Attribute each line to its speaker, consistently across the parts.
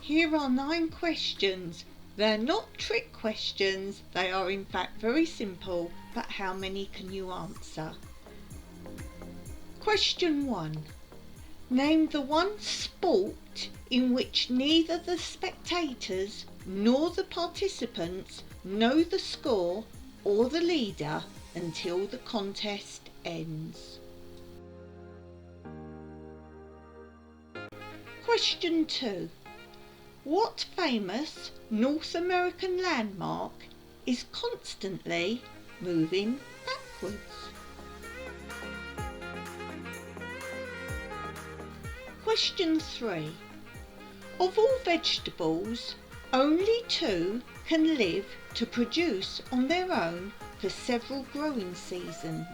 Speaker 1: Here are 9 questions. They're not trick questions, they are in fact very simple, but how many can you answer? Question 1. Name the one sport in which neither the spectators nor the participants know the score or the leader until the contest ends. Question 2. What famous North American landmark is constantly moving backwards? Question 3. Of all vegetables, only 2 can live to produce on their own for several growing seasons.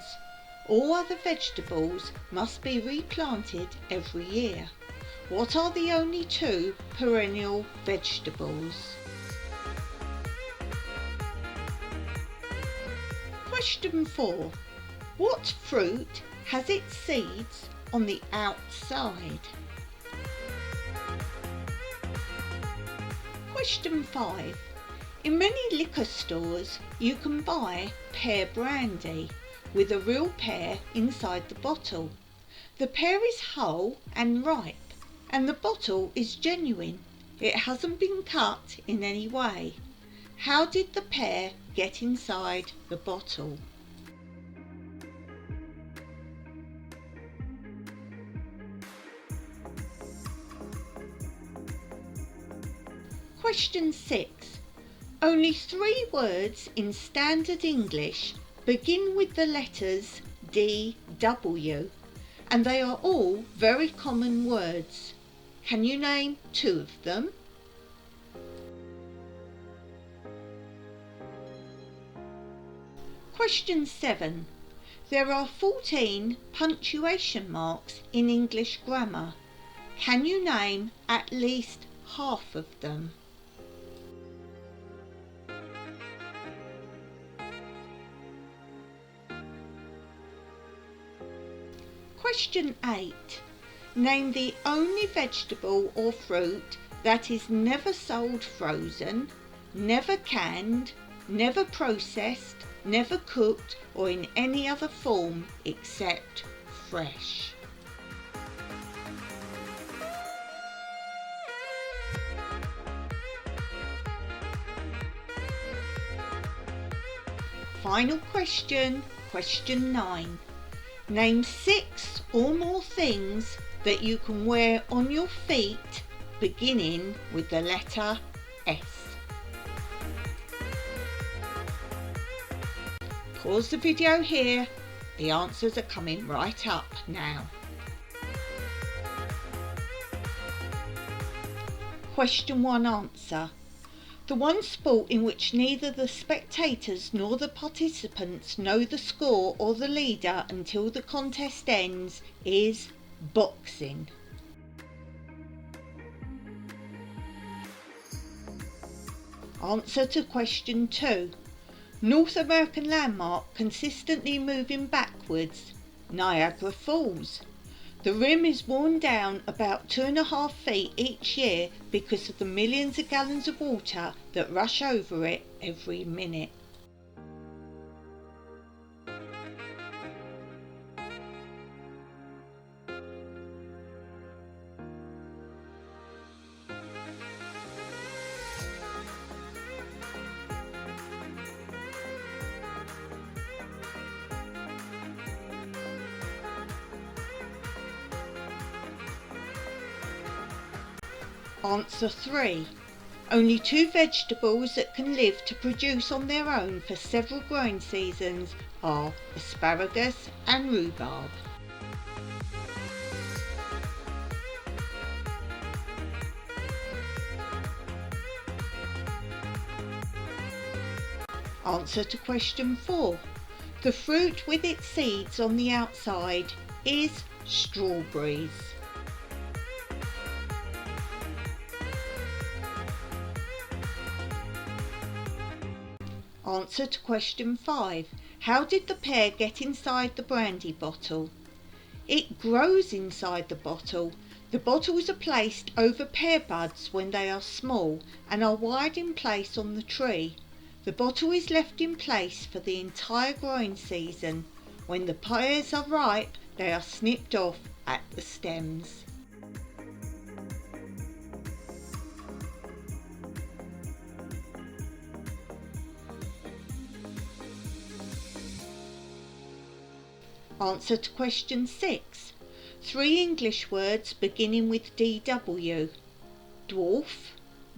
Speaker 1: All other vegetables must be replanted every year. What are the only 2 perennial vegetables? Question 4. What fruit has its seeds on the outside? Question 5. In many liquor stores you can buy pear brandy with a real pear inside the bottle. The pear is whole and ripe, and the bottle is genuine. It hasn't been cut in any way. How did the pear get inside the bottle? Question 6. Only 3 words in standard English begin with the letters D-W, and they are all very common words. Can you name 2 of them? Question 7. There are 14 punctuation marks in English grammar. Can you name at least half of them? Question 8. Name the only vegetable or fruit that is never sold frozen, never canned, never processed, never cooked, or in any other form except fresh. Final question, question 9. Name 6 or more things that you can wear on your feet beginning with the letter S. Pause the video here. The answers are coming right up now. Question 1 answer. The one sport in which neither the spectators nor the participants know the score or the leader until the contest ends is boxing. Answer to question 2. North American landmark consistently moving backwards, Niagara Falls. The rim is worn down about 2.5 feet each year because of the millions of gallons of water that rush over it every minute. Answer 3. Only 2 vegetables that can live to produce on their own for several growing seasons are asparagus and rhubarb. Answer to question 4. The fruit with its seeds on the outside is strawberries. Answer to question 5. How did the pear get inside the brandy bottle? It grows inside the bottle. The bottles are placed over pear buds when they are small and are wide in place on the tree. The bottle is left in place for the entire growing season. When the pears are ripe, they are snipped off at the stems. Answer to question 6. 3 English words beginning with DW. Dwarf,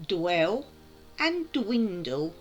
Speaker 1: dwell and dwindle.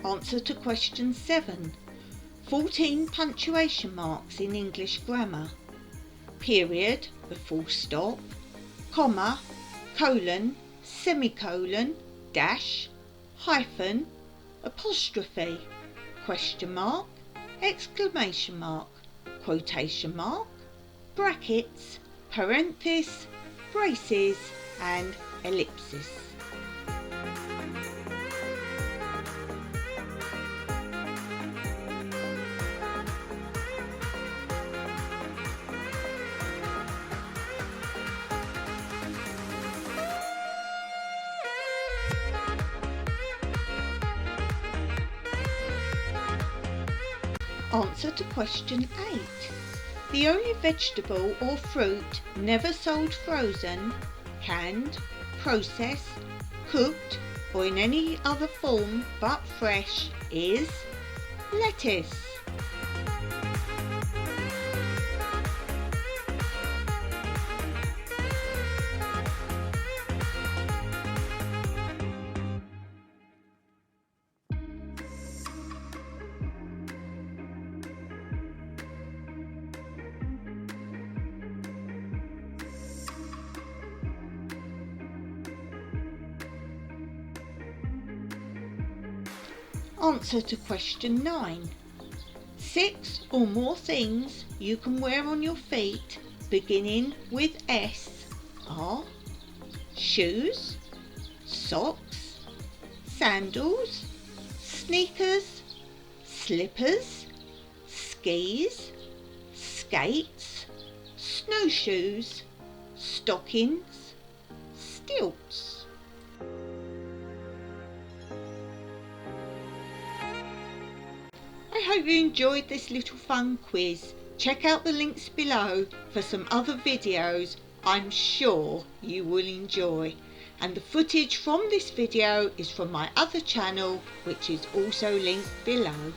Speaker 1: Answer to question 7. 14 punctuation marks in English grammar. Period, the full stop, comma, colon, semicolon, dash, hyphen, apostrophe, question mark, exclamation mark, quotation mark, brackets, parenthesis, braces and ellipsis. Answer to question 8. The only vegetable or fruit never sold frozen, canned, processed, cooked or in any other form but fresh is lettuce. Answer to question 9. 6 or more things you can wear on your feet beginning with S are shoes, socks, sandals, sneakers, slippers, skis, skates, snowshoes, stockings, stilts. I hope you enjoyed this little fun quiz. Check out the links below for some other videos I'm sure you will enjoy. And the footage from this video is from my other channel, which is also linked below.